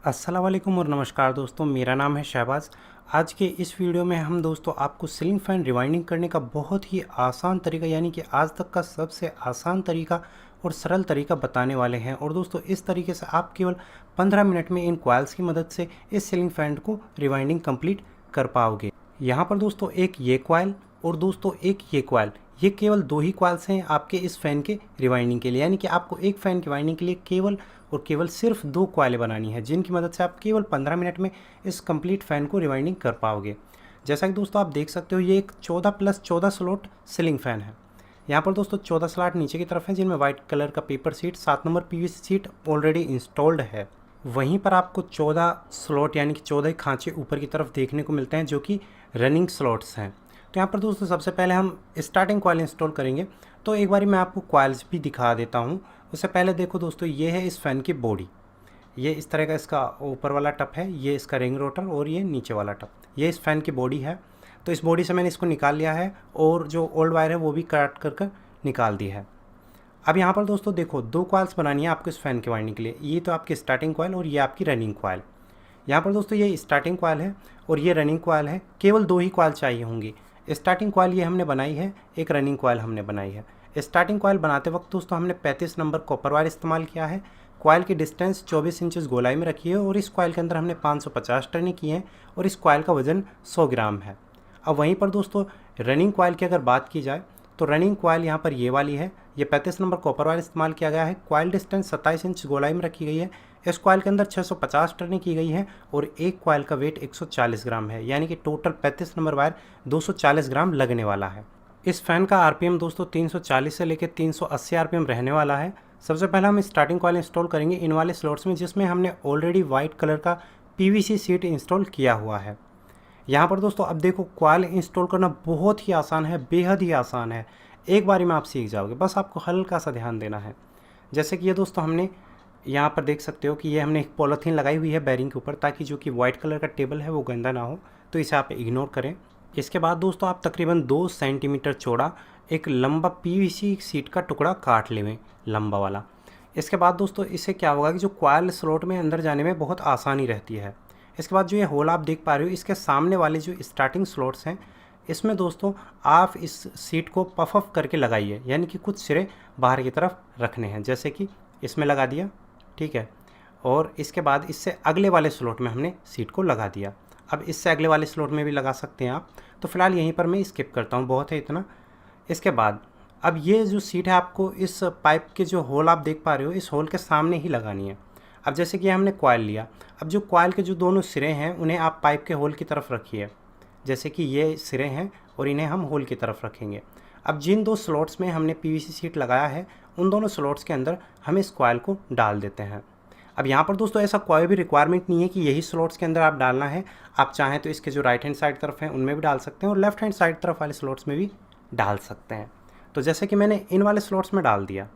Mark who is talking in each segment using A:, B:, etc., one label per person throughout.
A: अस्सलाम वालेकुम और नमस्कार दोस्तों, मेरा नाम है शहबाज। आज के इस वीडियो में हम दोस्तों आपको सीलिंग फ़ैन रिवाइंडिंग करने का बहुत ही आसान तरीका यानी कि आज तक का सबसे आसान तरीका और सरल तरीका बताने वाले हैं। और दोस्तों इस तरीके से आप केवल 15 मिनट में इन कॉइल्स की मदद से इस सीलिंग फ़ैन को रिवाइंडिंग कंप्लीट कर पाओगे। यहाँ पर दोस्तों एक ये कॉइल और दोस्तों एक ये कॉइल, ये केवल दो ही कॉइल्स हैं आपके इस फ़ैन के रिवाइंडिंग के लिए। यानी कि आपको एक फ़ैन की वाइंडिंग के लिए केवल और केवल सिर्फ दो कॉइलें बनानी है, जिनकी मदद से आप केवल 15 मिनट में इस कंप्लीट फ़ैन को रिवाइंडिंग कर पाओगे। जैसा कि दोस्तों आप देख सकते हो, ये एक 14+14 स्लॉट सीलिंग फ़ैन है। यहाँ पर दोस्तों 14 स्लॉट नीचे की तरफ है, जिनमें वाइट कलर का paper sheet 7 number PVC seat already installed है। वहीं पर आपको 14 स्लॉट यानी कि 14 खांचे ऊपर की तरफ देखने को मिलते हैं, जो कि रनिंग स्लॉट्स हैं। तो यहाँ पर दोस्तों सबसे पहले हम स्टार्टिंग कॉइल इंस्टॉल करेंगे। तो एक बारी मैं आपको कॉइल्स भी दिखा देता हूँ। उससे पहले देखो दोस्तों, ये है इस फ़ैन की बॉडी। ये इस तरह का इसका ऊपर वाला टप है, ये इसका रिंग रोटर और ये नीचे वाला टप, ये इस फ़ैन की बॉडी है। तो इस बॉडी से मैंने इसको निकाल लिया है और जो ओल्ड वायर है वो भी काट कर निकाल दी है। अब यहाँ पर दोस्तों देखो, दो कॉइल्स बनानी है आपको इस फ़ैन के वाइंडिंग के लिए। ये तो आपकी स्टार्टिंग कॉइल और ये आपकी रनिंग कॉइल। यहाँ पर दोस्तों ये स्टार्टिंग कॉइल है और ये रनिंग कॉइल है। केवल दो ही कॉइल चाहिए होंगी। स्टार्टिंग कॉइल ये हमने बनाई है, एक रनिंग कॉइल हमने बनाई है। स्टार्टिंग कॉइल बनाते वक्त दोस्तों हमने 35 नंबर कॉपर वायर इस्तेमाल किया है। कॉइल की डिस्टेंस 24 इंचेस गोलाई में रखी है और इस कॉइल के अंदर हमने 550 टर्नें की हैं और इस कॉइल का वजन 100 ग्राम है। अब वहीं पर दोस्तों रनिंग कॉइल की अगर बात की जाए तो रनिंग कॉइल यहाँ पर ये वाली है। ये 35 नंबर कॉपर वायर इस्तेमाल किया गया है। कॉइल डिस्टेंस 27 इंच गोलाई में रखी गई है। इस कॉइल के अंदर 650 टर्नें की गई हैं और एक कॉइल का वेट 140 ग्राम है, यानी कि टोटल 35 नंबर वायर 240 ग्राम लगने वाला है। इस फ़ैन का आरपीएम दोस्तों 340 से लेकर 380 आरपीएम रहने वाला है। सबसे पहले हम स्टार्टिंग कॉइल इंस्टॉल करेंगे इन वाले स्लॉट्स में, जिसमें हमने ऑलरेडी वाइट कलर का पीवीसी सीट इंस्टॉल किया हुआ है। यहाँ पर दोस्तों अब देखो, कॉइल इंस्टॉल करना बहुत ही आसान है, बेहद ही आसान है। एक बारी में आप सीख जाओगे, बस आपको हल्का सा ध्यान देना है। जैसे कि ये दोस्तों हमने यहाँ पर देख सकते हो कि ये हमने एक पॉलीथीन लगाई हुई है बैरिंग के ऊपर, ताकि जो कि वाइट कलर का टेबल है वो गंदा ना हो, तो इसे आप इग्नोर करें। इसके बाद दोस्तों आप तकरीबन 2 सेंटीमीटर चौड़ा एक लंबा पीवीसी सीट का टुकड़ा काट लें, लंबा वाला। इसके बाद दोस्तों इससे क्या होगा कि जो कॉइल स्लॉट में अंदर जाने में बहुत आसानी रहती है। इसके बाद जो ये होल आप देख पा रहे हो, इसके सामने वाले जो स्टार्टिंग स्लॉट्स हैं, इसमें दोस्तों आप इस सीट को पफ अप करके लगाइए, यानी कि कुछ सिरे बाहर की तरफ रखने हैं। जैसे कि इसमें लगा दिया, ठीक है, और इसके बाद इससे अगले वाले स्लॉट में हमने सीट को लगा दिया। अब इससे अगले वाले स्लॉट में भी लगा सकते हैं आप, तो फिलहाल यहीं पर मैं स्किप करता हूँ, बहुत है इतना। इसके बाद अब ये जो सीट है आपको इस पाइप के जो होल आप देख पा रहे हो, इस होल के सामने ही लगानी है। अब जैसे कि हमने कॉइल लिया, अब जो कॉइल के जो दोनों सिरे हैं उन्हें आप पाइप के होल की तरफ रखिए। जैसे कि ये सिरे हैं और इन्हें हम होल की तरफ रखेंगे। अब जिन दो स्लॉट्स में हमने पीवीसी सीट लगाया है, उन दोनों स्लॉट्स के अंदर हम इस कॉइल को डाल देते हैं। अब यहाँ पर दोस्तों ऐसा कोई भी रिक्वायरमेंट नहीं है कि यही स्लॉट्स के अंदर आप डालना है। आप चाहें तो इसके जो राइट हैंड साइड तरफ हैं उनमें भी डाल सकते हैं और लेफ्ट हैंड साइड तरफ वाले स्लॉट्स में भी डाल सकते हैं। तो जैसे कि मैंने इन वाले स्लॉट्स में डाल दिया।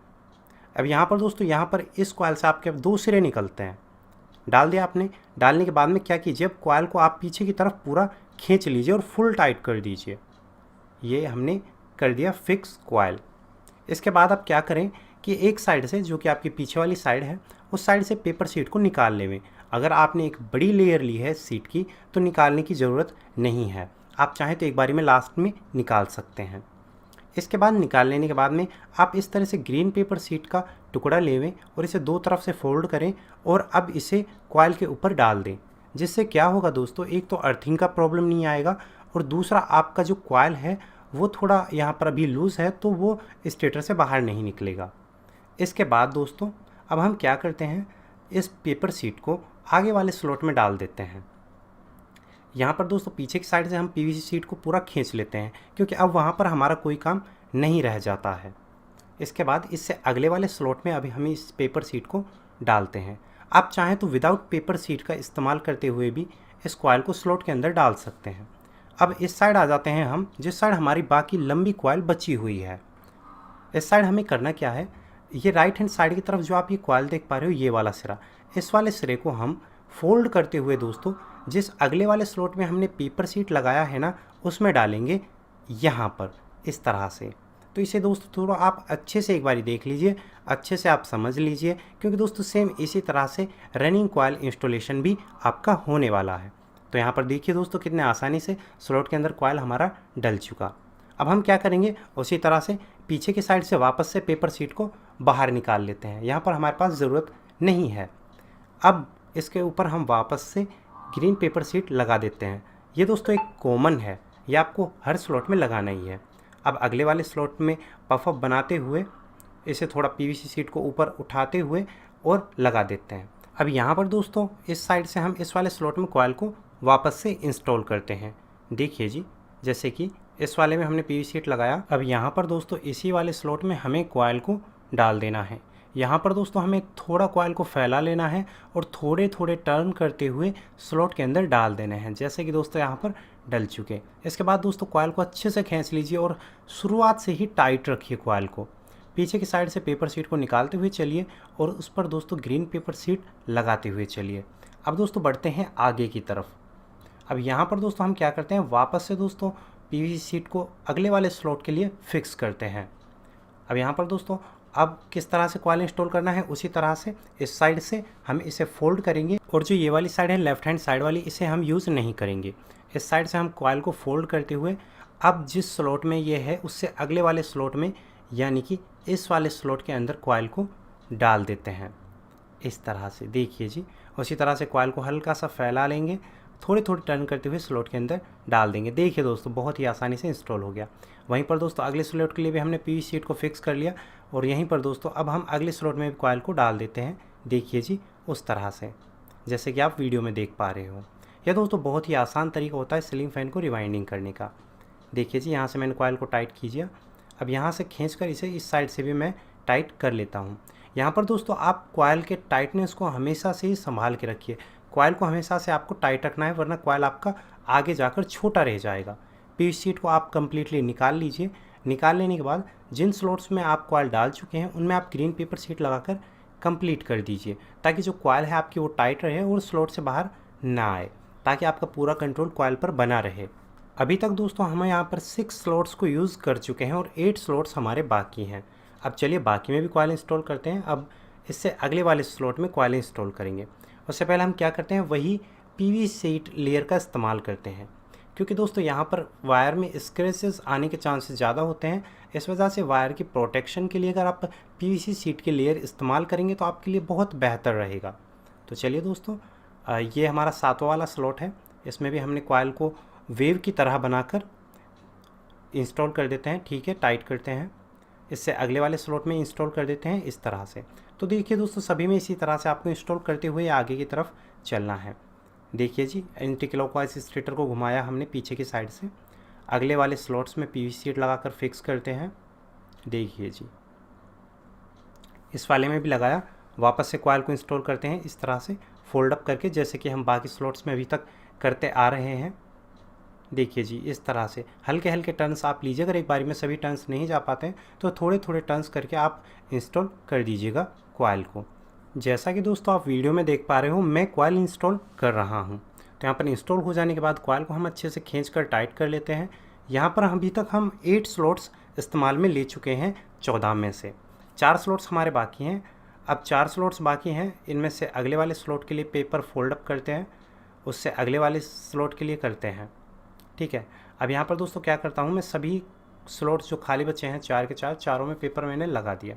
A: अब यहाँ पर दोस्तों, यहाँ पर इस कॉइल से आपके दो सिरे निकलते हैं। डाल दिया आपने। डालने के बाद में क्या कीजिए, अब कॉइल को आप पीछे की तरफ पूरा खींच लीजिए और फुल टाइट कर दीजिए। ये हमने कर दिया फिक्स कॉइल। इसके बाद आप क्या करें कि एक साइड से, जो कि आपकी पीछे वाली साइड है, उस साइड से पेपर सीट को निकाल लें। अगर आपने एक बड़ी लेयर ली है सीट की तो निकालने की ज़रूरत नहीं है, आप चाहें तो एक बारी में लास्ट में निकाल सकते हैं। इसके बाद निकाल लेने के बाद में आप इस तरह से ग्रीन पेपर सीट का टुकड़ा लेवें और इसे दो तरफ से फोल्ड करें और अब इसे कॉइल के ऊपर डाल दें। जिससे क्या होगा दोस्तों, एक तो अर्थिंग का प्रॉब्लम नहीं आएगा और दूसरा आपका जो कॉइल है वो थोड़ा यहाँ पर अभी लूज़ है, तो वो स्टेटर से बाहर नहीं निकलेगा। इसके बाद दोस्तों अब हम क्या करते हैं, इस पेपर सीट को आगे वाले स्लॉट में डाल देते हैं। यहाँ पर दोस्तों पीछे की साइड से हम पीवीसी सीट को पूरा खींच लेते हैं, क्योंकि अब वहाँ पर हमारा कोई काम नहीं रह जाता है। इसके बाद इससे अगले वाले स्लॉट में अभी हम इस पेपर सीट को डालते हैं। आप चाहें तो विदाउट पेपर सीट का इस्तेमाल करते हुए भी इस कॉइल को स्लॉट के अंदर डाल सकते हैं। अब इस साइड आ जाते हैं हम, जिस साइड हमारी बाकी लंबी कॉइल बची हुई है। इस साइड हमें करना क्या है, ये राइट हैंड साइड की तरफ जो आप ये कॉइल देख पा रहे हो, ये वाला सिरा, इस वाले सिरे को हम फोल्ड करते हुए दोस्तों जिस अगले वाले स्लॉट में हमने पेपर सीट लगाया है ना, उसमें डालेंगे यहाँ पर इस तरह से। तो इसे दोस्तों थोड़ा आप अच्छे से एक बारी देख लीजिए, अच्छे से आप समझ लीजिए, क्योंकि दोस्तों सेम इसी तरह से रनिंग कॉइल इंस्टॉलेशन भी आपका होने वाला है। तो यहाँ पर देखिए दोस्तों कितने आसानी से स्लॉट के अंदर कॉइल हमारा डल चुका। अब हम क्या करेंगे, उसी तरह से पीछे की साइड से वापस से पेपर शीट को बाहर निकाल लेते हैं। यहाँ पर हमारे पास ज़रूरत नहीं है। अब इसके ऊपर हम वापस से ग्रीन पेपर शीट लगा देते हैं। ये दोस्तों एक कॉमन है, ये आपको हर स्लॉट में लगाना ही है। अब अगले वाले स्लॉट में पफअप बनाते हुए इसे थोड़ा पीवीसी शीट को ऊपर उठाते हुए और लगा देते हैं। अब यहाँ पर दोस्तों इस साइड से हम इस वाले स्लॉट में कॉइल को वापस से इंस्टॉल करते हैं। देखिए जी, जैसे कि इस वाले में हमने पीवीसी शीट लगाया। अब यहाँ पर दोस्तों इसी वाले स्लॉट में हमें कॉइल को डाल देना है। यहाँ पर दोस्तों हमें थोड़ा कॉइल को फैला लेना है और थोड़े थोड़े टर्न करते हुए स्लॉट के अंदर डाल देने हैं, जैसे कि दोस्तों यहाँ पर डल चुके। इसके बाद दोस्तों कॉइल को अच्छे से खींच लीजिए और शुरुआत से ही टाइट रखिए कॉइल को। पीछे की साइड से पेपर शीट को निकालते हुए चलिए और उस पर दोस्तों ग्रीन पेपर शीट लगाते हुए चलिए। अब दोस्तों बढ़ते हैं आगे की तरफ। अब यहाँ पर दोस्तों हम क्या करते हैं, वापस से दोस्तों पीवीसी शीट को अगले वाले स्लॉट के लिए फिक्स करते हैं। अब यहाँ पर दोस्तों अब किस तरह से कॉइल इंस्टॉल करना है, उसी तरह से इस साइड से हम इसे फोल्ड करेंगे और जो ये वाली साइड है लेफ्ट हैंड साइड वाली, इसे हम यूज़ नहीं करेंगे। इस साइड से हम कॉइल को फोल्ड करते हुए अब जिस स्लॉट में ये है उससे अगले वाले स्लॉट में, यानी कि इस वाले स्लॉट के अंदर कॉइल को डाल देते हैं इस तरह से। देखिए जी, उसी तरह से कॉइल को हल्का सा फैला लेंगे, थोड़े थोड़े टर्न करते हुए स्लॉट के अंदर डाल देंगे। देखिए दोस्तों बहुत ही आसानी से इंस्टॉल हो गया। वहीं पर दोस्तों अगले स्लॉट के लिए भी हमने पीवीसी शीट को फिक्स कर लिया और यहीं पर दोस्तों अब हम अगले स्लॉट में भी कॉइल को डाल देते हैं। देखिए जी, उस तरह से जैसे कि आप वीडियो में देख पा रहे हो। यह दोस्तों बहुत ही आसान तरीका होता है सीलिंग फैन को रिवाइंडिंग करने का। देखिए जी, यहाँ से मैंने कॉइल को टाइट कीजिए। अब यहाँ से खींचकर इसे इस साइड से भी मैं टाइट कर लेता हूँ। यहाँ पर दोस्तों आप कॉइल के टाइटनेस को हमेशा से ही संभाल के रखिए। कॉइल को हमेशा से आपको टाइट रखना है, वरना कॉइल आपका आगे जाकर छोटा रह जाएगा। पीवीसी शीट को आप कम्प्लीटली निकाल लीजिए। निकाल लेने के बाद जिन स्लॉट्स में आप कॉइल डाल चुके हैं उनमें आप ग्रीन पेपर शीट लगाकर कंप्लीट कर दीजिए, ताकि जो कॉइल है आपकी वो टाइट रहे और स्लॉट से बाहर ना आए, ताकि आपका पूरा कंट्रोल कॉइल पर बना रहे। अभी तक दोस्तों हम यहाँ पर 6 स्लॉट्स को यूज़ कर चुके हैं और 8 स्लॉट्स हमारे बाकी हैं। अब चलिए बाकी में भी कॉइल इंस्टॉल करते हैं। अब इससे अगले वाले स्लॉट में कॉइल इंस्टॉल करेंगे। उससे पहले हम क्या करते हैं, वही पीवीसी शीट लेयर का इस्तेमाल करते हैं, क्योंकि दोस्तों यहाँ पर वायर में स्क्रैचेस आने के चांसेस ज़्यादा होते हैं। इस वजह से वायर की प्रोटेक्शन के लिए अगर आप पीवीसी शीट के लेयर इस्तेमाल करेंगे तो आपके लिए बहुत बेहतर रहेगा। तो चलिए दोस्तों, ये हमारा 7वां वाला स्लॉट है। इसमें भी हमने कॉइल को वेव की तरह बनाकर इंस्टॉल कर देते हैं। ठीक है, टाइट करते हैं। इससे अगले वाले स्लॉट में इंस्टॉल कर देते हैं इस तरह से। तो देखिए दोस्तों, सभी में इसी तरह से आपको इंस्टॉल करते हुए आगे की तरफ चलना है। देखिए जी, एंटी क्लॉकवाइज स्टेटर को घुमाया हमने पीछे की साइड से। अगले वाले स्लॉट्स में पीवीसी शीट लगाकर फिक्स करते हैं। देखिए जी, इस वाले में भी लगाया। वापस से कॉइल को इंस्टॉल करते हैं इस तरह से फोल्ड अप करके, जैसे कि हम बाकी स्लॉट्स में अभी तक करते आ रहे हैं। देखिए जी, इस तरह से हल्के हल्के टर्न्स आप लीजिए। अगर एक बारी में सभी टर्न्स नहीं जा पाते हैं तो थोड़े थोड़े टर्न्स करके आप इंस्टॉल कर दीजिएगा कॉइल को। जैसा कि दोस्तों आप वीडियो में देख पा रहे हो, मैं कॉइल इंस्टॉल कर रहा हूं। तो यहाँ पर इंस्टॉल हो जाने के बाद कॉइल को हम अच्छे से खींचकर टाइट कर लेते हैं। यहाँ पर अभी तक हम 8 स्लॉट्स इस्तेमाल में ले चुके हैं 14 में से। 4 स्लॉट्स हमारे बाकी हैं। अब 4 स्लॉट्स बाकी हैं, इनमें से अगले वाले स्लॉट के लिए पेपर फोल्ड अप करते हैं, उससे अगले वाले स्लॉट के लिए करते हैं। ठीक है, अब यहाँ पर दोस्तों क्या करता हूँ, मैं सभी स्लॉट्स जो खाली बचे हैं 4 के 4, चारों में पेपर मैंने लगा दिया।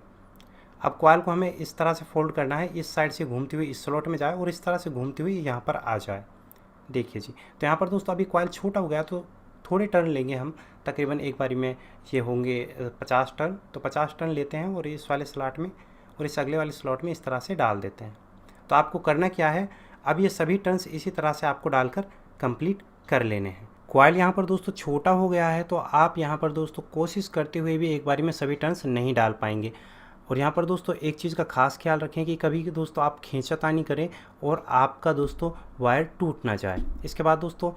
A: अब कॉइल को हमें इस तरह से फोल्ड करना है, इस साइड से घूमती हुई इस स्लॉट में जाए और इस तरह से घूमती हुई यहाँ पर आ जाए। देखिए जी, तो यहाँ पर दोस्तों अभी कॉइल छोटा हो गया तो थोड़े टर्न लेंगे हम। तकरीबन एक बारी में ये होंगे 50 टर्न, तो 50 टर्न लेते हैं और इस वाले स्लॉट में और इस अगले वाले स्लॉट में इस तरह से डाल देते हैं। तो आपको करना क्या है, अब ये सभी टर्न्स इसी तरह से आपको डालकर कंप्लीट कर लेने हैं। कॉइल यहाँ पर दोस्तों छोटा हो गया है, तो आप यहाँ पर दोस्तों कोशिश करते हुए भी एक बारी में सभी टर्न्स नहीं डाल पाएंगे। और यहाँ पर दोस्तों एक चीज़ का खास ख्याल रखें कि कभी दोस्तों आप खींचातानी करें और आपका दोस्तों वायर टूट ना जाए। इसके बाद दोस्तों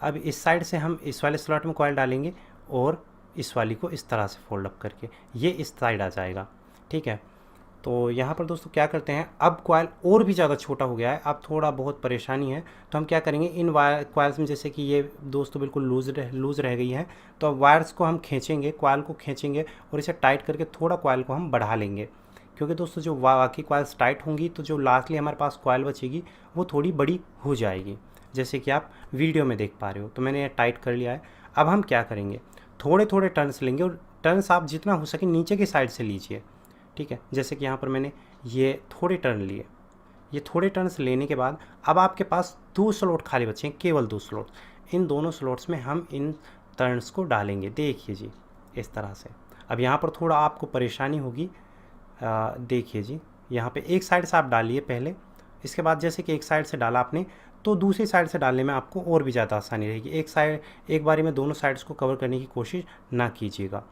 A: अब इस साइड से हम इस वाले स्लॉट में कॉइल डालेंगे और इस वाली को इस तरह से फोल्ड अप करके ये इस साइड आ जाएगा। ठीक है, तो यहाँ पर दोस्तों क्या करते हैं, अब कॉयल और भी ज़्यादा छोटा हो गया है, अब थोड़ा बहुत परेशानी है। तो हम क्या करेंगे, इन कॉयल्स में जैसे कि ये दोस्तों बिल्कुल लूज़ रह गई है, तो अब वायर्स को हम खींचेंगे, कॉयल को खींचेंगे और इसे टाइट करके थोड़ा कॉयल को हम बढ़ा लेंगे। क्योंकि दोस्तों जो बाकी कॉयल्स टाइट होंगी तो जो लास्टली हमारे पास कॉयल बचेगी वो थोड़ी बड़ी हो जाएगी, जैसे कि आप वीडियो में देख पा रहे हो। तो मैंने ये टाइट कर लिया है। अब हम क्या करेंगे, थोड़े थोड़े टर्न्स लेंगे और टर्न्स आप जितना हो सके नीचे की साइड से लीजिए, ठीक है। जैसे कि यहाँ पर मैंने ये थोड़े टर्न लिए। ये थोड़े टर्न्स लेने के बाद अब आपके पास 2 स्लॉट खाली बचे हैं, केवल 2 स्लॉट। इन दोनों स्लॉट्स में हम इन टर्न्स को डालेंगे, देखिए जी इस तरह से। अब यहाँ पर थोड़ा आपको परेशानी होगी, देखिए जी यहाँ पे एक साइड से आप डालिए पहले, इसके बाद जैसे कि एक साइड से डाला आपने तो दूसरी साइड से डालने में आपको और भी ज़्यादा आसानी रहेगी। एक बारी में दोनों साइड्स को कवर करने की कोशिश ना कीजिएगा,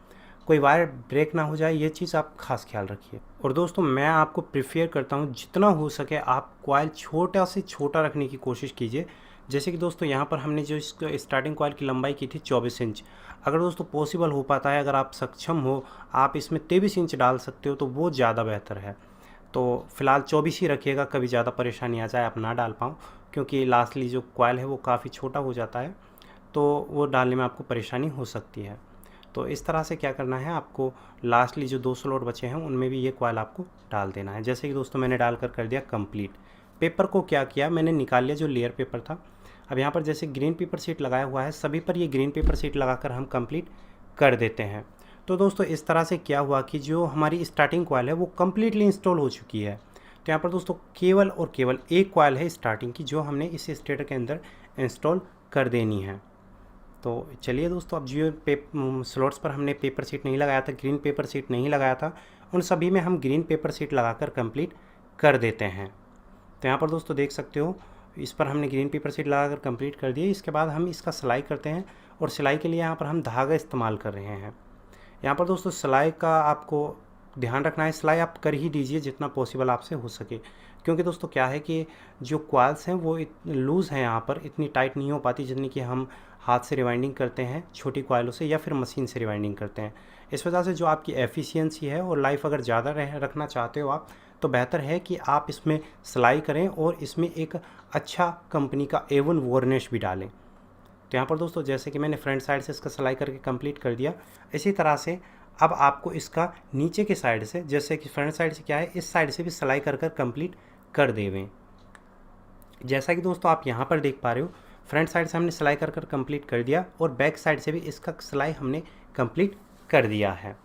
A: कोई वायर ब्रेक ना हो जाए, ये चीज़ आप खास ख्याल रखिए। और दोस्तों मैं आपको प्रेफर करता हूँ जितना हो सके आप कॉयल छोटा से छोटा रखने की कोशिश कीजिए। जैसे कि दोस्तों यहाँ पर हमने जो इसको स्टार्टिंग कॉयल की लंबाई की थी 24 इंच। अगर दोस्तों पॉसिबल हो पाता है, अगर आप सक्षम हो, आप इसमें 23 इंच डाल सकते हो तो वो ज़्यादा बेहतर है। तो फ़िलहाल 24 ही रखिएगा, कभी ज़्यादा परेशानी आ जाए आप ना डाल पाऊँ, क्योंकि लास्टली जो कॉयल है वो काफ़ी छोटा हो जाता है, तो वो डालने में आपको परेशानी हो सकती है। तो इस तरह से क्या करना है, आपको लास्टली जो 2 स्लॉट बचे हैं उनमें भी ये कॉयल आपको डाल देना है। जैसे कि दोस्तों मैंने डालकर कर दिया कंप्लीट। पेपर को क्या किया, मैंने निकाल लिया जो लेयर पेपर था। अब यहाँ पर जैसे ग्रीन पेपर शीट लगाया हुआ है, सभी पर ये ग्रीन पेपर शीट लगाकर हम कंप्लीट कर देते हैं। तो दोस्तों इस तरह से क्या हुआ कि जो हमारी स्टार्टिंग कॉयल है वो कम्प्लीटली इंस्टॉल हो चुकी है। तो यहाँ पर दोस्तों केवल और केवल एक कॉयल है स्टार्टिंग की, जो हमने इस स्टेटर के अंदर इंस्टॉल कर देनी है। तो चलिए दोस्तों, अब जो स्लॉट्स पर हमने पेपर शीट नहीं लगाया था, ग्रीन पेपर शीट नहीं लगाया था, उन सभी में हम ग्रीन पेपर शीट लगाकर कंप्लीट कर देते हैं। तो यहाँ पर दोस्तों देख सकते हो, इस पर हमने ग्रीन पेपर शीट लगाकर कंप्लीट कर दिया। इसके बाद हम इसका सिलाई करते हैं, और सिलाई के लिए यहाँ पर हम धागा इस्तेमाल कर रहे हैं। यहाँ पर दोस्तों सिलाई का आपको ध्यान रखना है, सिलाई आप कर ही दीजिए जितना पॉसिबल आपसे हो सके, क्योंकि दोस्तों क्या है कि जो कॉइल्स हैं वो लूज़ हैं, यहाँ पर इतनी टाइट नहीं हो पाती जितनी कि हम हाथ से रिवाइंडिंग करते हैं छोटी कॉइलों से, या फिर मशीन से रिवाइंडिंग करते हैं। इस वजह से जो आपकी एफिशिएंसी है और लाइफ अगर ज़्यादा रखना चाहते हो आप, तो बेहतर है कि आप इसमें सिलाई करें और इसमें एक अच्छा कंपनी का A1 वार्निश भी डालें। तो यहाँ पर दोस्तों जैसे कि मैंने फ्रंट साइड से इसका सिलाई करके कंप्लीट कर दिया, इसी तरह से अब आपको इसका नीचे के साइड से, जैसे कि फ्रंट साइड से क्या है, इस साइड से भी सिलाई कर कंप्लीट कर देवें। जैसा कि दोस्तों आप यहाँ पर देख पा रहे हो, फ्रंट साइड से हमने सिलाई कर कंप्लीट कर दिया और बैक साइड से भी इसका सिलाई हमने कंप्लीट कर दिया है।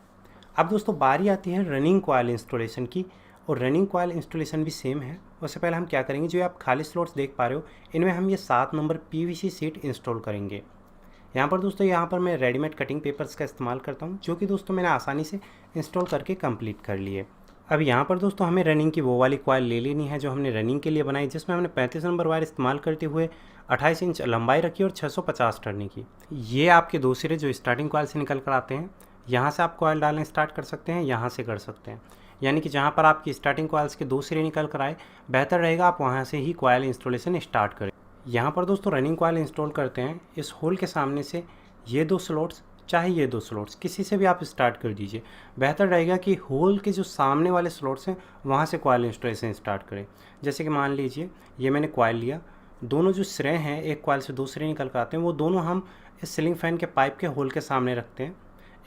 A: अब दोस्तों बारी आती है रनिंग कॉयल इंस्टॉलेशन की, और रनिंग कॉयल इंस्टॉलेशन भी सेम है। उससे पहले हम क्या करेंगे, जो आप खाली स्लॉट्स देख पा रहे हो, इनमें हम ये 7 नंबर PVC शीट इंस्टॉल करेंगे। यहाँ पर दोस्तों यहाँ पर मैं रेडीमेड कटिंग पेपर्स का इस्तेमाल करता हूँ, जो कि दोस्तों मैंने आसानी से इंस्टॉल करके कंप्लीट कर लिए। अब यहाँ पर दोस्तों हमें रनिंग की वो वाली कॉयल ले लेनी है जो हमने रनिंग के लिए बनाई, जिसमें हमने 35 नंबर वायर इस्तेमाल करते हुए 28 इंच लंबाई रखी और 650 टर्निंग की। ये आपके दो सिरे जो स्टार्टिंग कॉयल से निकल कर आते हैं, यहाँ से आप कॉयल डालना स्टार्ट कर सकते हैं, यहाँ से कर सकते हैं। यानी कि जहाँ पर आपकी स्टार्टिंग कॉयल्स के 2 सिरे निकल कर आए, बेहतर रहेगा आप वहाँ से ही कॉयल इंस्टॉलेशन स्टार्ट करें। यहाँ पर दोस्तों रनिंग कॉयल इंस्टॉल करते हैं, इस होल के सामने से ये 2 स्लॉट्स, चाहे ये 2 स्लॉट्स, किसी से भी आप स्टार्ट कर दीजिए। बेहतर रहेगा कि होल के जो सामने वाले स्लॉट्स हैं वहाँ से कॉयल इंस्टॉलेशन स्टार्ट करें। जैसे कि मान लीजिए ये मैंने कॉयल लिया, दोनों जो सिरे हैं, एक कॉयल से 2 सिरे निकल कर आते हैं, वो दोनों हम इस सीलिंग फैन के पाइप के होल के सामने रखते हैं।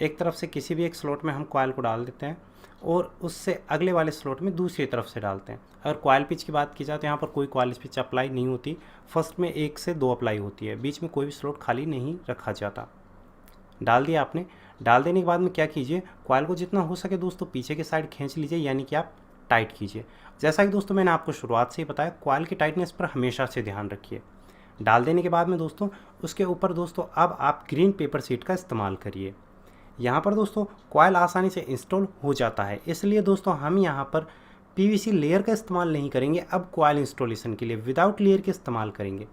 A: एक तरफ से किसी भी एक स्लॉट में हम कॉयल को डाल देते हैं और उससे अगले वाले स्लॉट में दूसरी तरफ से डालते हैं। अगर कॉयल पिच की बात की जाए तो यहाँ पर कोई कॉयल पिच अप्लाई नहीं होती, फर्स्ट में 1 से 2 अप्लाई होती है, बीच में कोई भी स्लॉट खाली नहीं रखा जाता। डाल दिया आपने, डाल देने के बाद में क्या कीजिए, कॉयल को जितना हो सके दोस्तों पीछे की साइड खींच लीजिए, यानी कि आप टाइट कीजिए। जैसा कि दोस्तों मैंने आपको शुरुआत से ही बताया, कॉयल की टाइटनेस पर हमेशा से ध्यान रखिए। डाल देने के बाद में दोस्तों उसके ऊपर दोस्तों अब आप ग्रीन पेपर शीट का इस्तेमाल करिए। यहाँ पर दोस्तों कॉयल आसानी से इंस्टॉल हो जाता है, इसलिए दोस्तों हम यहाँ पर PVC लेयर का इस्तेमाल नहीं करेंगे। अब कॉयल इंस्टॉलेशन के लिए विदाउट लेयर के इस्तेमाल करेंगे।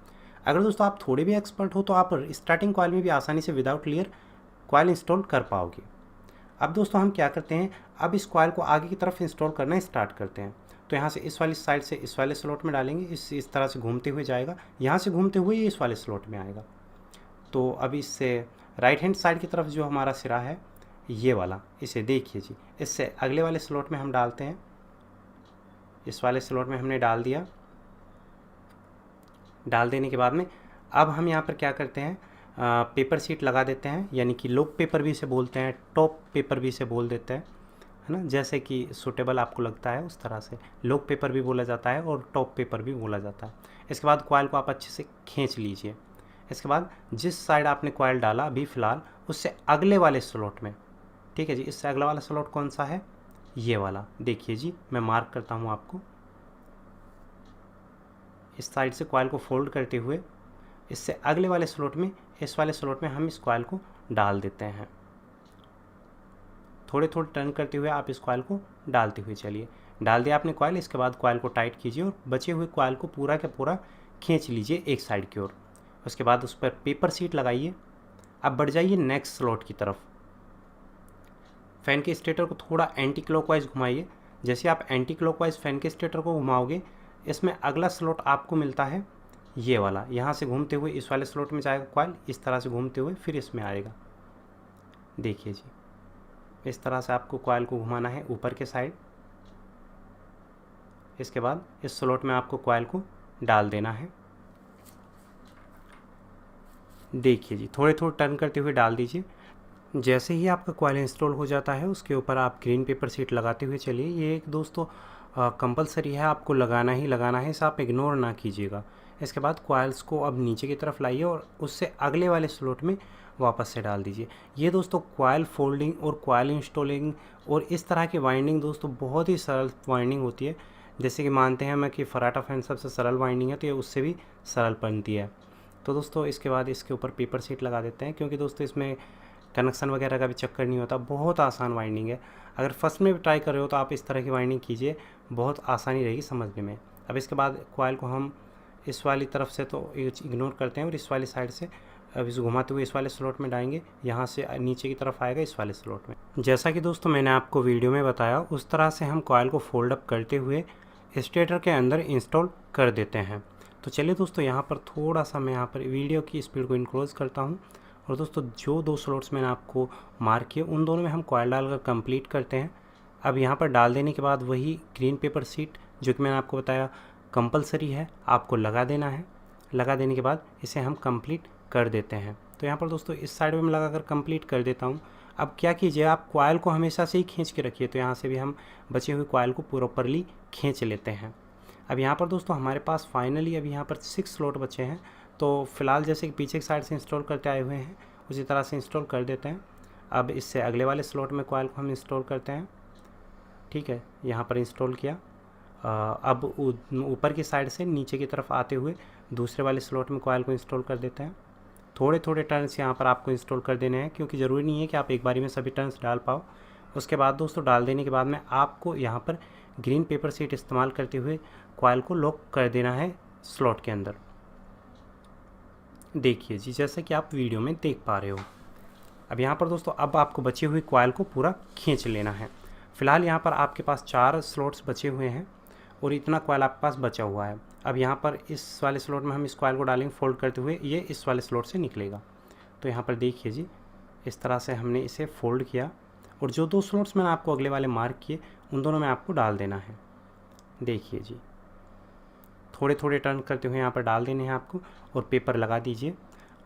A: अगर दोस्तों आप थोड़े भी एक्सपर्ट हो तो आप स्टार्टिंग कॉयल में भी आसानी से विदाउट लेयर कॉयल इंस्टॉल कर पाओगे। अब दोस्तों हम क्या करते हैं, अब इस कॉयल को आगे की तरफ इंस्टॉल करना स्टार्ट करते हैं। तो यहाँ से इस वाली साइड से इस वाले स्लॉट में डालेंगे, इस तरह से घूमते हुए जाएगा, यहाँ से घूमते हुए ये इस वाले स्लॉट में आएगा। तो अब इससे राइट हैंड साइड की तरफ जो हमारा सिरा है ये वाला, इसे देखिए जी, इससे अगले वाले स्लॉट में हम डालते हैं इस वाले स्लॉट में हमने डाल दिया। डाल देने के बाद में अब हम यहाँ पर क्या करते हैं, पेपर शीट लगा देते हैं, यानी कि लोग पेपर भी इसे बोलते हैं, टॉप पेपर भी इसे बोल देते हैं, है ना, जैसे कि सूटेबल आपको लगता है उस तरह से लोग पेपर भी बोला जाता है और टॉप पेपर भी बोला जाता है। इसके बाद कॉइल को आप अच्छे से खींच लीजिए। इसके बाद जिस साइड आपने कॉइल डाला अभी फ़िलहाल उससे अगले वाले स्लॉट में, ठीक है जी, इससे अगला वाला स्लॉट कौन सा है, ये वाला। देखिए जी मैं मार्क करता हूँ आपको। इस साइड से कॉइल को फोल्ड करते हुए इससे अगले वाले स्लॉट में, इस वाले स्लॉट में हम इस कॉइल को डाल देते हैं। थोड़े थोड़े टर्न करते हुए आप इस कॉइल को डालते हुए चलिए। डाल दिया आपने कॉइल। इसके बाद कॉइल को टाइट कीजिए और बचे हुए कॉइल को पूरा का पूरा खींच लीजिए एक साइड की ओर। उसके बाद उस पर पेपर शीट लगाइए। अब बढ़ जाइए नेक्स्ट स्लॉट की तरफ। फ़ैन के स्टेटर को थोड़ा एंटी क्लॉकवाइज घुमाइए। जैसे आप एंटी क्लॉकवाइज फ़ैन के स्टेटर को घुमाओगे, इसमें अगला स्लॉट आपको मिलता है ये वाला। यहाँ से घूमते हुए इस वाले स्लॉट में जाएगा कॉइल, इस तरह से घूमते हुए फिर इसमें आएगा। देखिए जी, इस तरह से आपको कॉइल को घुमाना है ऊपर के साइड। इसके बाद इस स्लॉट में आपको कॉइल को डाल देना है। देखिए जी, थोड़े थोड़े टर्न करते हुए डाल दीजिए। जैसे ही आपका कॉइल इंस्टॉल हो जाता है उसके ऊपर आप ग्रीन पेपर शीट लगाते हुए चलिए। ये एक दोस्तों कंपलसरी है, आपको लगाना ही लगाना है, इसे आप इग्नोर ना कीजिएगा। इसके बाद कॉइल्स को अब नीचे की तरफ लाइए और उससे अगले वाले स्लॉट में वापस से डाल दीजिए। ये दोस्तों कॉइल फोल्डिंग और कॉइल इंस्टॉलिंग और इस तरह की वाइंडिंग दोस्तों बहुत ही सरल वाइंडिंग होती है। जैसे कि मानते हैं मैं कि फराटा फैन सबसे सरल वाइंडिंग है, तो ये उससे भी सरल बनती है। तो दोस्तों इसके बाद इसके ऊपर पेपर शीट लगा देते हैं, क्योंकि दोस्तों इसमें कनेक्शन वगैरह का भी चक्कर नहीं होता। बहुत आसान वाइंडिंग है। अगर फर्स्ट में भी ट्राई कर रहे हो तो आप इस तरह की वाइंडिंग कीजिए, बहुत आसानी रहेगी समझने में। अब इसके बाद कॉइल को हम इस वाली तरफ से तो इग्नोर करते हैं और इस वाली साइड से अब इसे घुमाते हुए इस वाले स्लॉट में डालेंगे। यहाँ से नीचे की तरफ आएगा इस वाले स्लॉट में। जैसा कि दोस्तों मैंने आपको वीडियो में बताया, उस तरह से हम कॉइल को फोल्ड अप करते हुए स्टेटर के अंदर इंस्टॉल कर देते हैं। तो चलिए दोस्तों, यहाँ पर थोड़ा सा मैं यहाँ पर वीडियो की स्पीड को इनक्रोज करता हूँ। और दोस्तों जो 2 स्लॉट्स मैंने आपको मार्क किए उन दोनों में हम कॉइल डालकर कंप्लीट करते हैं। अब यहाँ पर डाल देने के बाद वही ग्रीन पेपर शीट जो कि मैंने आपको बताया कंपलसरी है, आपको लगा देना है। लगा देने के बाद इसे हम कंप्लीट कर देते हैं। तो यहाँ पर दोस्तों इस साइड में मैं लगाकर कंप्लीट कर देता हूँ। अब क्या कीजिए, आप कॉइल को हमेशा से ही खींच के रखिए। तो यहाँ से भी हम बचे हुए कॉइल को प्रॉपरली खींच लेते हैं। अब यहाँ पर दोस्तों हमारे पास फाइनली अभी यहाँ पर 6 स्लॉट बचे हैं। तो फ़िलहाल जैसे कि पीछे की साइड से इंस्टॉल करते आए हुए हैं उसी तरह से इंस्टॉल कर देते हैं। अब इससे अगले वाले स्लॉट में कॉइल को हम इंस्टॉल करते हैं। ठीक है, यहाँ पर इंस्टॉल किया। अब ऊपर की साइड से नीचे की तरफ आते हुए दूसरे वाले स्लॉट में कॉइल को इंस्टॉल कर देते हैं। थोड़े थोड़े टर्न्स यहाँ पर आपको इंस्टॉल कर देने हैं, क्योंकि ज़रूरी नहीं है कि आप एक बारी में सभी टर्न्स डाल पाओ। उसके बाद दोस्तों डाल देने के बाद में आपको यहाँ पर ग्रीन पेपर शीट इस्तेमाल करते हुए कॉइल को लॉक कर देना है स्लॉट के अंदर। देखिए जी, जैसे कि आप वीडियो में देख पा रहे हो। अब यहाँ पर दोस्तों अब आपको बची हुई कॉइल को पूरा खींच लेना है। फ़िलहाल यहाँ पर आपके पास 4 स्लॉट्स बचे हुए हैं और इतना कॉइल आपके पास बचा हुआ है। अब यहाँ पर इस वाले स्लॉट में हम इस कॉइल को डालेंगे फोल्ड करते हुए, ये इस वाले स्लॉट से निकलेगा। तो यहाँ पर देखिए जी, इस तरह से हमने इसे फोल्ड किया और जो 2 स्लॉट्स मैंने आपको अगले वाले मार्क किए उन दोनों में आपको डाल देना है। देखिए जी, थोड़े थोड़े टर्न करते हुए यहाँ पर डाल देने हैं आपको और पेपर लगा दीजिए।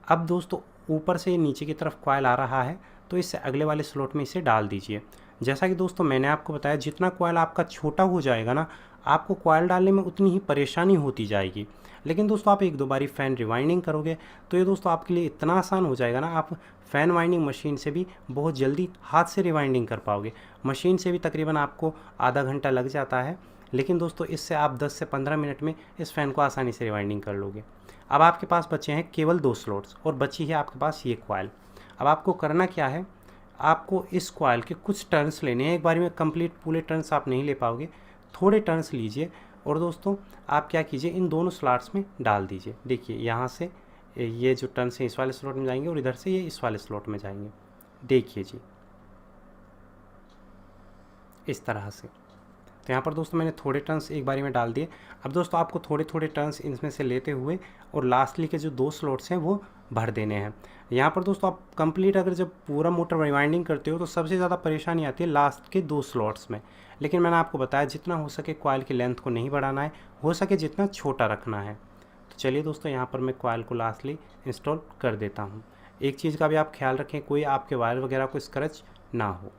A: अब दोस्तों ऊपर से नीचे की तरफ कॉइल आ रहा है, तो इससे अगले वाले स्लॉट में इसे डाल दीजिए। जैसा कि दोस्तों मैंने आपको बताया, जितना कॉइल आपका छोटा हो जाएगा ना, आपको कॉइल डालने में उतनी ही परेशानी होती जाएगी। लेकिन दोस्तों आप 1-2 बारी फ़ैन रिवाइंडिंग करोगे तो ये दोस्तों आपके लिए इतना आसान हो जाएगा ना, आप फ़ैन वाइंडिंग मशीन से भी बहुत जल्दी हाथ से रिवाइंडिंग कर पाओगे। मशीन से भी तकरीबन आपको आधा घंटा लग जाता है, लेकिन दोस्तों इससे आप 10 से 15 मिनट में इस फ़ैन को आसानी से रिवाइंडिंग कर लोगे। अब आपके पास बचे हैं केवल 2 स्लॉट्स और बची है आपके पास ये कॉइल। अब आपको करना क्या है, आपको इस कॉइल के कुछ टर्न्स लेने हैं। एक बारी में कंप्लीट पूरे टर्न्स आप नहीं ले पाओगे, थोड़े टर्न्स लीजिए और दोस्तों आप क्या कीजिए, इन दोनों स्लॉट्स में डाल दीजिए। देखिए यहाँ से ये जो टर्न्स हैं इस वाले स्लॉट में जाएंगे और इधर से ये इस वाले स्लॉट में जाएंगे। देखिए जी, इस तरह से। तो यहाँ पर दोस्तों मैंने थोड़े टर्न्स एक बारी में डाल दिए। अब दोस्तों आपको थोड़े थोड़े टर्न्स इनमें से लेते हुए और लास्टली के जो 2 स्लॉट्स हैं वो भर देने हैं। यहाँ पर दोस्तों आप कंप्लीट अगर जब पूरा मोटर रिवाइंडिंग करते हो तो सबसे ज़्यादा परेशानी आती है लास्ट के 2 स्लॉट्स में। लेकिन मैंने आपको बताया जितना हो सके कॉइल की लेंथ को नहीं बढ़ाना है, हो सके जितना छोटा रखना है। तो चलिए दोस्तों, यहाँ पर मैं कॉइल को लास्टली इंस्टॉल कर देता हूँ। एक चीज़ का भी आप ख्याल रखें, कोई आपके वायर वगैरह को स्क्रैच ना हो।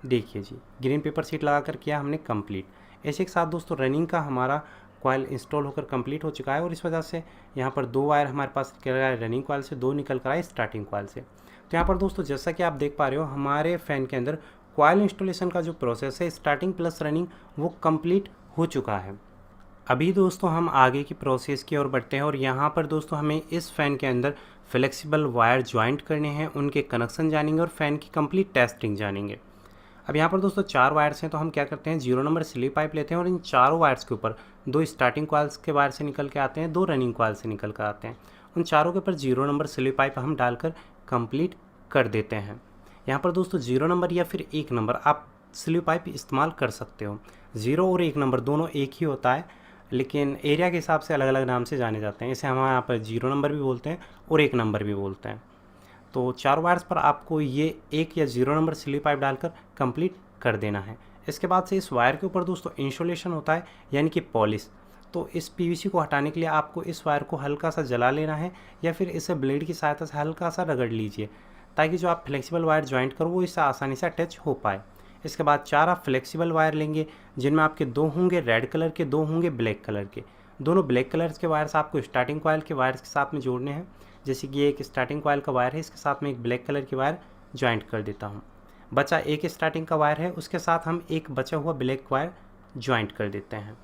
A: देखिए जी, ग्रीन पेपर शीट लगा कर किया हमने कंप्लीट। ऐसे के साथ दोस्तों रनिंग का हमारा कॉइल इंस्टॉल होकर कंप्लीट हो चुका है और इस वजह से यहाँ पर 2 वायर हमारे पास निकल रहा है रनिंग कॉइल से, 2 निकल कर आए स्टार्टिंग कॉइल से। तो यहाँ पर दोस्तों जैसा कि आप देख पा रहे हो, हमारे फ़ैन के अंदर कॉइल इंस्टॉलेशन का जो प्रोसेस है स्टार्टिंग प्लस रनिंग वो कंप्लीट हो चुका है। अभी दोस्तों हम आगे की प्रोसेस की ओर बढ़ते हैं और यहाँ पर दोस्तों हमें इस फ़ैन के अंदर फ्लेक्सिबल वायर ज्वाइंट करने हैं, उनके कनेक्शन जानेंगे और फ़ैन की कंप्लीट टेस्टिंग जानेंगे। अब यहाँ पर दोस्तों 4 वायर्स हैं, तो हम क्या करते हैं 0 नंबर स्लीप पाइप लेते हैं और इन चारों वायर्स के ऊपर 2 स्टार्टिंग कॉइल्स के वायर से निकल के आते हैं, 2 रनिंग कॉइल से निकल कर आते हैं। उन चारों के ऊपर 0 नंबर स्लीप पाइप हम डालकर कंप्लीट कर देते हैं। यहाँ पर दोस्तों 0 नंबर या फिर 1 नंबर आप स्लीप पाइप इस्तेमाल कर सकते हो। 0 और 1 नंबर दोनों एक ही होता है, लेकिन एरिया के हिसाब से अलग अलग नाम से जाने जाते हैं। इसे हम यहाँ पर 0 नंबर भी बोलते हैं और 1 नंबर भी बोलते हैं। तो 4 वायर्स पर आपको ये 1 या 0 नंबर स्लीप पाइप डालकर कंप्लीट कर देना है। इसके बाद से इस वायर के ऊपर दोस्तों इंसुलेशन होता है, यानी कि पॉलिश। तो इस पीवीसी को हटाने के लिए आपको इस वायर को हल्का सा जला लेना है या फिर इसे ब्लेड की सहायता से हल्का सा रगड़ लीजिए, ताकि जो आप फ्लेक्सिबल वायर ज्वाइंट करो वो इससे आसानी से अटैच हो पाए। इसके बाद 4 आप फ्लेक्सिबल वायर लेंगे, जिनमें आपके 2 होंगे रेड कलर के, 2 होंगे ब्लैक कलर के। दोनों ब्लैक कलर के वायर्स आपको स्टार्टिंग कॉइल के वायर्स के साथ में जोड़ने हैं। जैसे कि ये एक स्टार्टिंग कॉइल का वायर है, इसके साथ में एक ब्लैक कलर की वायर ज्वाइंट कर देता हूँ। बचा एक स्टार्टिंग का वायर है, उसके साथ हम एक बचा हुआ ब्लैक वायर ज्वाइंट कर देते हैं।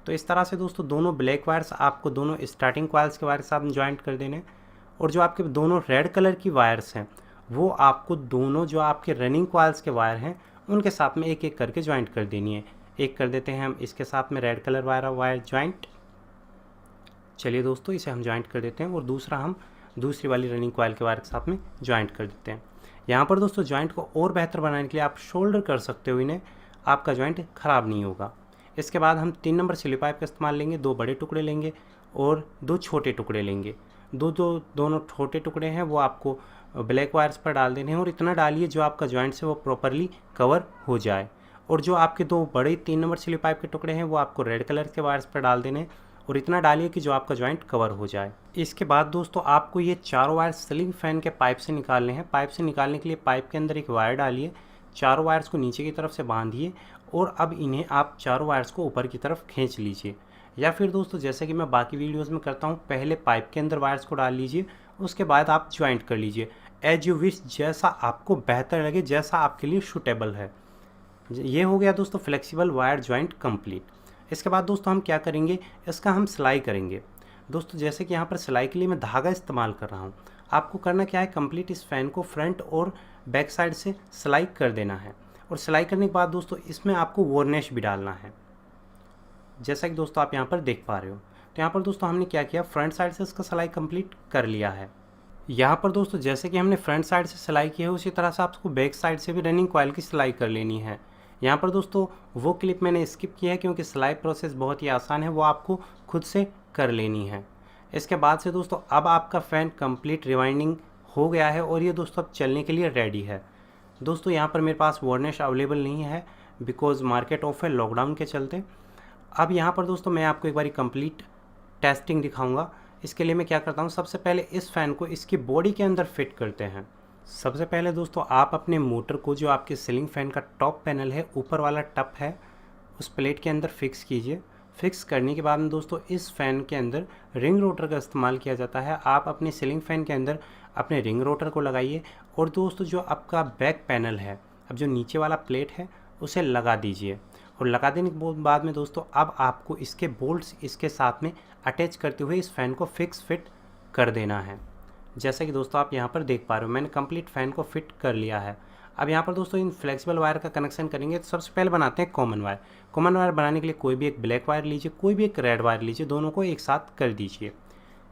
A: तो इस तरह से दोस्तों दोनों ब्लैक वायर्स आपको दोनों स्टार्टिंग कॉइल्स के वायर के साथ में ज्वाइंट कर देने, और जो आपके दोनों रेड कलर की वायर्स हैं वो आपको दोनों जो आपके रनिंग कॉइल्स के वायर हैं उनके साथ में एक एक करके ज्वाइंट कर देनी है। एक कर देते हैं हम इसके साथ में रेड कलर वायर ज्वाइंट। चलिए दोस्तों, इसे हम ज्वाइंट कर देते हैं और दूसरा हम दूसरी वाली रनिंग कॉइल के वायर के साथ में ज्वाइंट कर देते हैं। यहाँ पर दोस्तों ज्वाइंट को और बेहतर बनाने के लिए आप शोल्डर कर सकते हो इन्हें, आपका ज्वाइंट ख़राब नहीं होगा। इसके बाद हम 3 नंबर स्लीप पाइप का इस्तेमाल लेंगे, 2 बड़े टुकड़े लेंगे और 2 छोटे टुकड़े लेंगे। दोनों छोटे टुकड़े हैं वो आपको ब्लैक वायर्स पर डाल देने हैं और इतना डालिए जो आपका ज्वाइंट से वो प्रॉपरली कवर हो जाए। और जो आपके 2 बड़े 3 नंबर स्लीप पाइप के टुकड़े हैं वो आपको रेड कलर के वायर्स पर डाल देने और इतना डालिए कि जो आपका ज्वाइंट कवर हो जाए। इसके बाद दोस्तों आपको ये चारों वायर सीलिंग फैन के पाइप से निकालने हैं। पाइप से निकालने के लिए पाइप के अंदर एक वायर डालिए, चारों वायर्स को नीचे की तरफ से बांधिए और अब इन्हें आप चारों वायर्स को ऊपर की तरफ खींच लीजिए। या फिर दोस्तों जैसे कि मैं बाकी वीडियोज़ में करता हूँ, पहले पाइप के अंदर वायर्स को डाल लीजिए, उसके बाद आप ज्वाइंट कर लीजिए। एज यू विश, जैसा आपको बेहतर लगे, जैसा आपके लिए सूटेबल है। ये हो गया दोस्तों फ्लेक्सिबल वायर ज्वाइंट कंप्लीट। इसके बाद दोस्तों हम क्या करेंगे, इसका हम सिलाई करेंगे। दोस्तों जैसे कि यहाँ पर सिलाई के लिए मैं धागा इस्तेमाल कर रहा हूँ, आपको करना क्या है, कंप्लीट इस फैन को फ्रंट और बैक साइड से सिलाई कर देना है। और सिलाई करने के बाद दोस्तों इसमें आपको वार्निश भी डालना है, जैसा कि दोस्तों आप यहाँ पर देख पा रहे हो। तो यहाँ पर दोस्तों हमने क्या किया, फ्रंट साइड से इसका सिलाई कंप्लीट कर लिया है। यहाँ पर दोस्तों जैसे कि हमने फ्रंट साइड से सिलाई की है, उसी तरह से आपको बैक साइड से भी रनिंग कॉइल की सिलाई कर लेनी है। यहाँ पर दोस्तों वो क्लिप मैंने स्किप किया है क्योंकि सिलाई प्रोसेस बहुत ही आसान है, वो आपको खुद से कर लेनी है। इसके बाद से दोस्तों अब आपका फ़ैन कंप्लीट रिवाइंडिंग हो गया है और ये दोस्तों अब चलने के लिए रेडी है। दोस्तों यहाँ पर मेरे पास वार्निश अवेलेबल नहीं है बिकॉज़ मार्केट ऑफ है लॉकडाउन के चलते। अब यहाँ पर दोस्तों मैं आपको एक बारी कंप्लीट टेस्टिंग दिखाऊंगा। इसके लिए मैं क्या करता हूँ, सबसे पहले इस फ़ैन को इसकी बॉडी के अंदर फिट करते हैं। सबसे पहले दोस्तों आप अपने मोटर को, जो आपके सीलिंग फ़ैन का टॉप पैनल है, ऊपर वाला टप है, उस प्लेट के अंदर फिक्स कीजिए। फिक्स करने के बाद में दोस्तों इस फ़ैन के अंदर रिंग रोटर का इस्तेमाल किया जाता है। आप अपने सीलिंग फ़ैन के अंदर अपने रिंग रोटर को लगाइए और दोस्तों जो आपका बैक पैनल है, अब जो नीचे वाला प्लेट है उसे लगा दीजिए। और लगा देने के बाद में दोस्तों अब आपको इसके बोल्ट्स इसके साथ में अटैच करते हुए इस फ़ैन को फिक्स फिट कर देना है। जैसा कि दोस्तों आप यहाँ पर देख पा रहे हो, मैंने कंप्लीट फ़ैन को फिट कर लिया है। अब यहाँ पर दोस्तों इन फ्लेक्सिबल वायर का कनेक्शन करेंगे। तो सबसे पहले बनाते हैं कॉमन वायर। कॉमन वायर बनाने के लिए कोई भी एक ब्लैक वायर लीजिए, कोई भी एक रेड वायर लीजिए, दोनों को एक साथ कर दीजिए।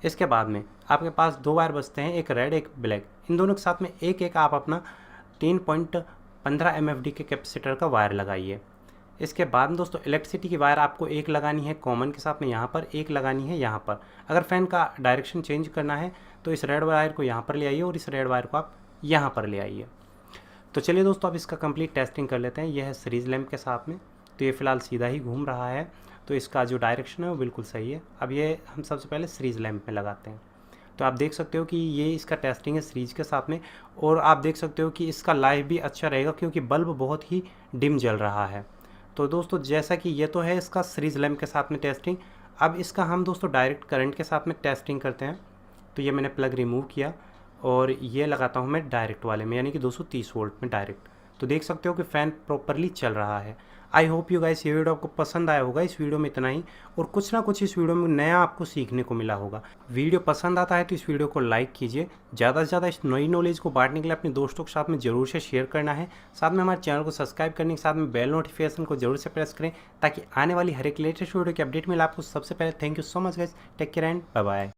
A: इसके बाद में आपके पास 2 वायर बचते हैं, एक रेड एक ब्लैक। इन दोनों के साथ में एक एक आप अपना 3.15 MFD के कैपेसिटर का वायर लगाइए। इसके बाद में दोस्तों इलेक्ट्रिसिटी की वायर आपको एक लगानी है कॉमन के साथ में, यहाँ पर एक लगानी है यहाँ पर। अगर फ़ैन का डायरेक्शन चेंज करना है तो इस रेड वायर को यहाँ पर ले आइए और इस रेड वायर को आप यहाँ पर ले आइए। तो चलिए दोस्तों, अब इसका कंप्लीट टेस्टिंग कर लेते हैं। यह है सीरीज़ लैंप के साथ में, तो ये फ़िलहाल सीधा ही घूम रहा है, तो इसका जो डायरेक्शन है वो बिल्कुल सही है। अब ये हम सबसे पहले सीरीज़ लैंप में लगाते हैं। तो आप देख सकते हो कि ये इसका टेस्टिंग है सीरीज़ के साथ में, और आप देख सकते हो कि इसका लाइफ भी अच्छा रहेगा क्योंकि बल्ब बहुत ही डिम जल रहा है। तो दोस्तों, जैसा कि ये तो है इसका सीरीज़ लैंप के साथ में टेस्टिंग। अब इसका हम दोस्तों डायरेक्ट करंट के साथ में टेस्टिंग करते हैं। तो ये मैंने प्लग रिमूव किया और ये लगाता हूँ मैं डायरेक्ट वाले में, यानी कि 230 वोल्ट में डायरेक्ट। तो देख सकते हो कि फ़ैन प्रॉपरली चल रहा है। आई होप यू गाइस ये वीडियो आपको पसंद आया होगा। इस वीडियो में इतना ही, और कुछ ना कुछ इस वीडियो में नया आपको सीखने को मिला होगा। वीडियो पसंद आता है तो इस वीडियो को लाइक कीजिए। ज़्यादा से ज़्यादा इस नई नॉलेज को बांटने के लिए अपने दोस्तों के साथ में ज़रूर से शेयर करना है। साथ में हमारे चैनल को सब्सक्राइब करने के साथ में बेल नोटिफिकेशन को जरूर से प्रेस करें, ताकि आने वाली हर एक लेटेस्ट वीडियो की अपडेट मिले आपको सबसे पहले। Thank you so much guys, take care and bye bye.